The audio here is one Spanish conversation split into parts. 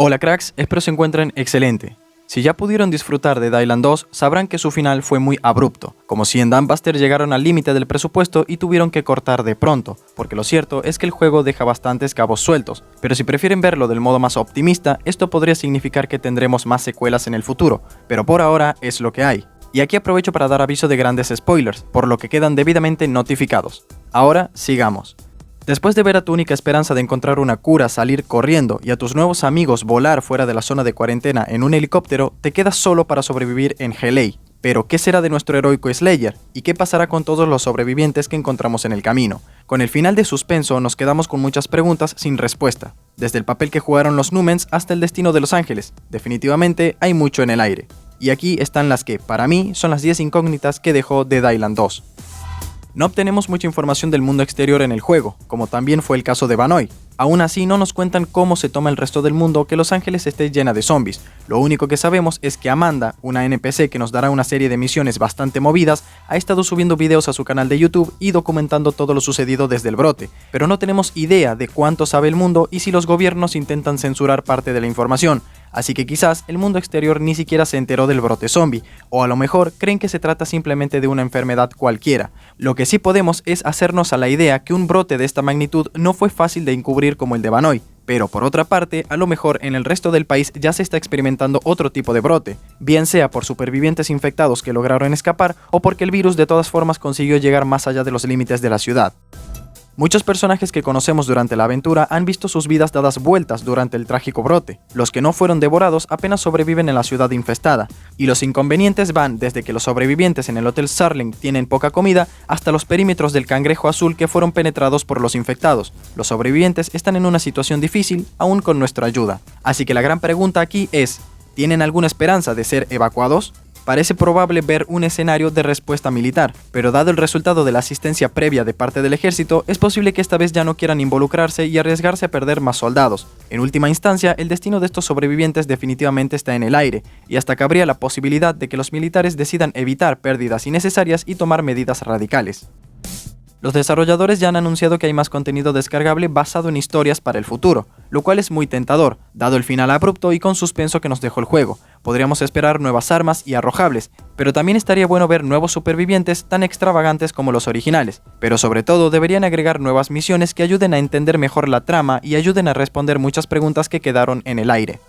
Hola cracks, espero se encuentren excelente. Si ya pudieron disfrutar de Dylan 2, sabrán que su final fue muy abrupto, como si en Dambuster llegaron al límite del presupuesto y tuvieron que cortar de pronto, porque lo cierto es que el juego deja bastantes cabos sueltos, pero si prefieren verlo del modo más optimista, esto podría significar que tendremos más secuelas en el futuro, pero por ahora es lo que hay. Y aquí aprovecho para dar aviso de grandes spoilers, por lo que quedan debidamente notificados. Ahora, sigamos. Después de ver a tu única esperanza de encontrar una cura salir corriendo y a tus nuevos amigos volar fuera de la zona de cuarentena en un helicóptero, te quedas solo para sobrevivir en Helei. Pero, ¿qué será de nuestro heroico Slayer? ¿Y qué pasará con todos los sobrevivientes que encontramos en el camino? Con el final de suspenso nos quedamos con muchas preguntas sin respuesta, desde el papel que jugaron los Numens hasta el destino de Los Ángeles. Definitivamente hay mucho en el aire. Y aquí están las que, para mí, son las 10 incógnitas que dejó Dead Island 2. No obtenemos mucha información del mundo exterior en el juego, como también fue el caso de Vanoi. Aún así no nos cuentan cómo se toma el resto del mundo que Los Ángeles esté llena de zombies. Lo único que sabemos es que Amanda, una NPC que nos dará una serie de misiones bastante movidas, ha estado subiendo videos a su canal de YouTube y documentando todo lo sucedido desde el brote, pero no tenemos idea de cuánto sabe el mundo y si los gobiernos intentan censurar parte de la información. Así que quizás el mundo exterior ni siquiera se enteró del brote zombie, o a lo mejor creen que se trata simplemente de una enfermedad cualquiera. Lo que sí podemos es hacernos a la idea que un brote de esta magnitud no fue fácil de encubrir como el de Vanoi, pero por otra parte, a lo mejor en el resto del país ya se está experimentando otro tipo de brote, bien sea por supervivientes infectados que lograron escapar o porque el virus de todas formas consiguió llegar más allá de los límites de la ciudad. Muchos personajes que conocemos durante la aventura han visto sus vidas dadas vueltas durante el trágico brote. Los que no fueron devorados apenas sobreviven en la ciudad infestada, y los inconvenientes van desde que los sobrevivientes en el Hotel Sarling tienen poca comida hasta los perímetros del Cangrejo Azul que fueron penetrados por los infectados. Los sobrevivientes están en una situación difícil, aún con nuestra ayuda. Así que la gran pregunta aquí es, ¿tienen alguna esperanza de ser evacuados? Parece probable ver un escenario de respuesta militar, pero dado el resultado de la asistencia previa de parte del ejército, es posible que esta vez ya no quieran involucrarse y arriesgarse a perder más soldados. En última instancia, el destino de estos sobrevivientes definitivamente está en el aire, y hasta cabría la posibilidad de que los militares decidan evitar pérdidas innecesarias y tomar medidas radicales. Los desarrolladores ya han anunciado que hay más contenido descargable basado en historias para el futuro, lo cual es muy tentador, dado el final abrupto y con suspenso que nos dejó el juego. Podríamos esperar nuevas armas y arrojables, pero también estaría bueno ver nuevos supervivientes tan extravagantes como los originales, pero sobre todo deberían agregar nuevas misiones que ayuden a entender mejor la trama y ayuden a responder muchas preguntas que quedaron en el aire.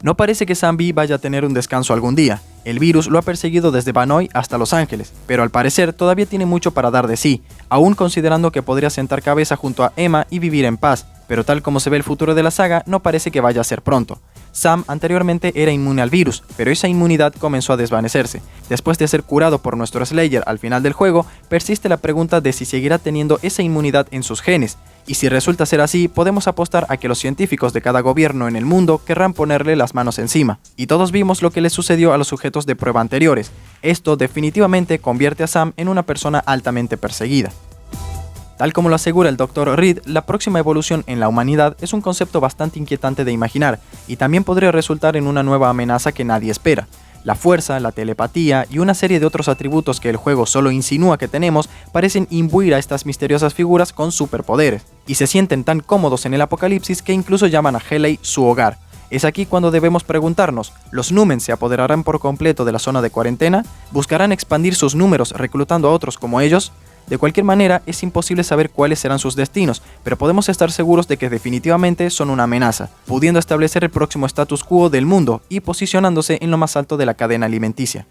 No parece que Sam B vaya a tener un descanso algún día. El virus lo ha perseguido desde Vanoi hasta Los Ángeles, pero al parecer todavía tiene mucho para dar de sí, aún considerando que podría sentar cabeza junto a Emma y vivir en paz, pero tal como se ve el futuro de la saga, no parece que vaya a ser pronto. Sam anteriormente era inmune al virus, pero esa inmunidad comenzó a desvanecerse. Después de ser curado por nuestro Slayer al final del juego, persiste la pregunta de si seguirá teniendo esa inmunidad en sus genes, y si resulta ser así, podemos apostar a que los científicos de cada gobierno en el mundo querrán ponerle las manos encima. Y todos vimos lo que le sucedió a los sujetos de prueba anteriores. Esto definitivamente convierte a Sam en una persona altamente perseguida. Tal como lo asegura el Dr. Reed, la próxima evolución en la humanidad es un concepto bastante inquietante de imaginar, y también podría resultar en una nueva amenaza que nadie espera. La fuerza, la telepatía y una serie de otros atributos que el juego solo insinúa que tenemos parecen imbuir a estas misteriosas figuras con superpoderes, y se sienten tan cómodos en el apocalipsis que incluso llaman a Helei su hogar. Es aquí cuando debemos preguntarnos, ¿los Numens se apoderarán por completo de la zona de cuarentena? ¿Buscarán expandir sus números reclutando a otros como ellos? De cualquier manera, es imposible saber cuáles serán sus destinos, pero podemos estar seguros de que definitivamente son una amenaza, pudiendo establecer el próximo status quo del mundo y posicionándose en lo más alto de la cadena alimenticia.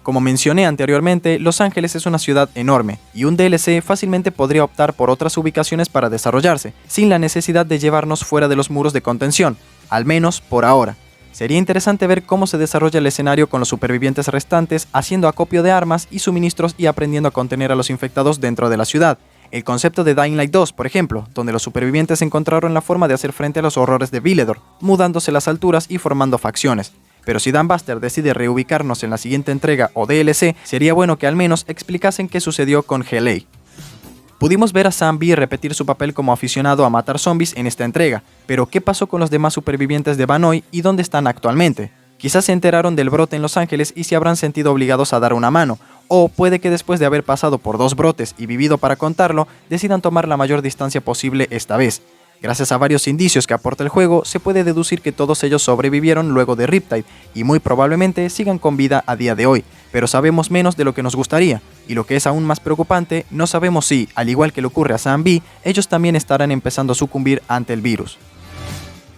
Como mencioné anteriormente, Los Ángeles es una ciudad enorme, y un DLC fácilmente podría optar por otras ubicaciones para desarrollarse, sin la necesidad de llevarnos fuera de los muros de contención, al menos por ahora. Sería interesante ver cómo se desarrolla el escenario con los supervivientes restantes haciendo acopio de armas y suministros y aprendiendo a contener a los infectados dentro de la ciudad. El concepto de Dying Light 2, por ejemplo, donde los supervivientes encontraron la forma de hacer frente a los horrores de Villedor, mudándose las alturas y formando facciones. Pero si Dambuster decide reubicarnos en la siguiente entrega o DLC, sería bueno que al menos explicasen qué sucedió con Helei. Pudimos ver a Sam B repetir su papel como aficionado a matar zombies en esta entrega, pero ¿qué pasó con los demás supervivientes de Vanoi y dónde están actualmente? Quizás se enteraron del brote en Los Ángeles y se habrán sentido obligados a dar una mano, o puede que después de haber pasado por 2 brotes y vivido para contarlo, decidan tomar la mayor distancia posible esta vez. Gracias a varios indicios que aporta el juego, se puede deducir que todos ellos sobrevivieron luego de Riptide y muy probablemente sigan con vida a día de hoy, pero sabemos menos de lo que nos gustaría, y lo que es aún más preocupante, no sabemos si, al igual que le ocurre a Sam B, ellos también estarán empezando a sucumbir ante el virus.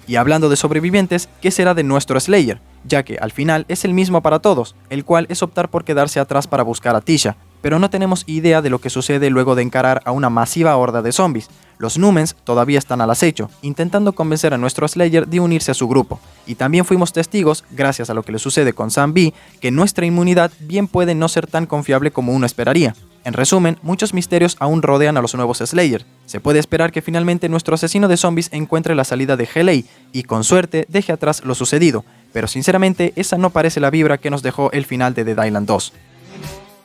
Y hablando de sobrevivientes, ¿qué será de nuestro Slayer? Ya que al final es el mismo para todos, el cual es optar por quedarse atrás para buscar a Tisha, pero no tenemos idea de lo que sucede luego de encarar a una masiva horda de zombies. Los Numens todavía están al acecho, intentando convencer a nuestro Slayer de unirse a su grupo, y también fuimos testigos, gracias a lo que le sucede con Sam B, que nuestra inmunidad bien puede no ser tan confiable como uno esperaría. En resumen, muchos misterios aún rodean a los nuevos Slayer. Se puede esperar que finalmente nuestro asesino de zombies encuentre la salida de Hell y con suerte deje atrás lo sucedido, pero sinceramente esa no parece la vibra que nos dejó el final de Dead Island 2.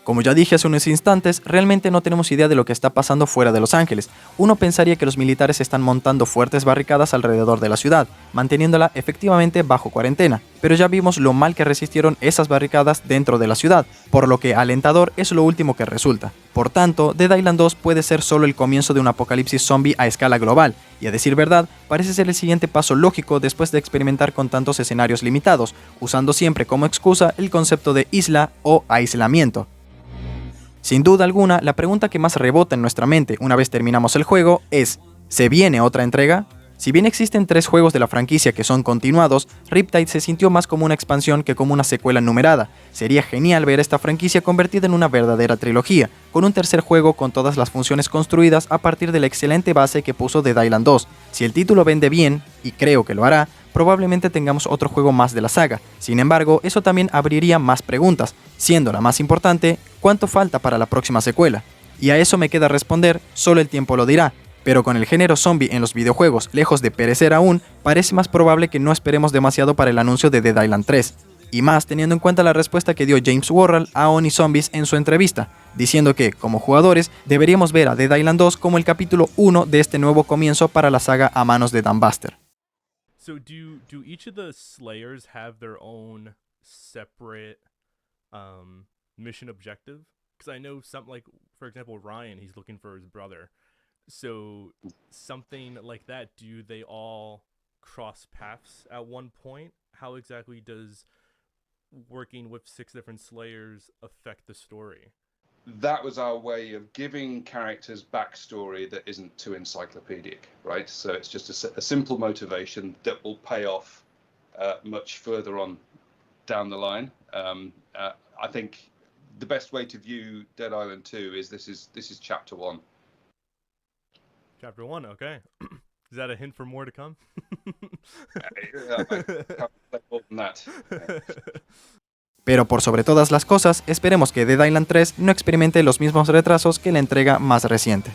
Como ya dije hace unos instantes, realmente no tenemos idea de lo que está pasando fuera de Los Ángeles. Uno pensaría que los militares están montando fuertes barricadas alrededor de la ciudad, manteniéndola efectivamente bajo cuarentena, pero ya vimos lo mal que resistieron esas barricadas dentro de la ciudad, por lo que alentador es lo último que resulta. Por tanto, Dead Island 2 puede ser solo el comienzo de un apocalipsis zombie a escala global, y a decir verdad, parece ser el siguiente paso lógico después de experimentar con tantos escenarios limitados, usando siempre como excusa el concepto de isla o aislamiento. Sin duda alguna, la pregunta que más rebota en nuestra mente una vez terminamos el juego es ¿se viene otra entrega? Si bien existen 3 juegos de la franquicia que son continuados, Riptide se sintió más como una expansión que como una secuela numerada. Sería genial ver esta franquicia convertida en una verdadera trilogía, con un tercer juego con todas las funciones construidas a partir de la excelente base que puso Dead Island 2. Si el título vende bien, y creo que lo hará, probablemente tengamos otro juego más de la saga. Sin embargo, eso también abriría más preguntas, siendo la más importante, ¿cuánto falta para la próxima secuela? Y a eso me queda responder, solo el tiempo lo dirá. Pero con el género zombie en los videojuegos lejos de perecer aún, parece más probable que no esperemos demasiado para el anuncio de Dead Island 3. Y más teniendo en cuenta la respuesta que dio James Worrell a Oni Zombies en su entrevista, diciendo que, como jugadores, deberíamos ver a Dead Island 2 como el capítulo 1 de este nuevo comienzo para la saga a manos de Dan Buster. So do each of the Slayers have their own separate mission objective? Because I know some, like, for example, Ryan, he's looking for his brother. So something like that, do they all cross paths at one point? How exactly does working with 6 different Slayers affect the story? That was our way of giving characters backstory that isn't too encyclopedic, right? So it's just a simple motivation that will pay off much further on down the line. I think the best way to view Dead Island 2 is this is chapter 1. Chapter 1, okay. Is that a hint for more to come? I can't say more than that. Pero por sobre todas las cosas, esperemos que Dead Island 3 no experimente los mismos retrasos que la entrega más reciente.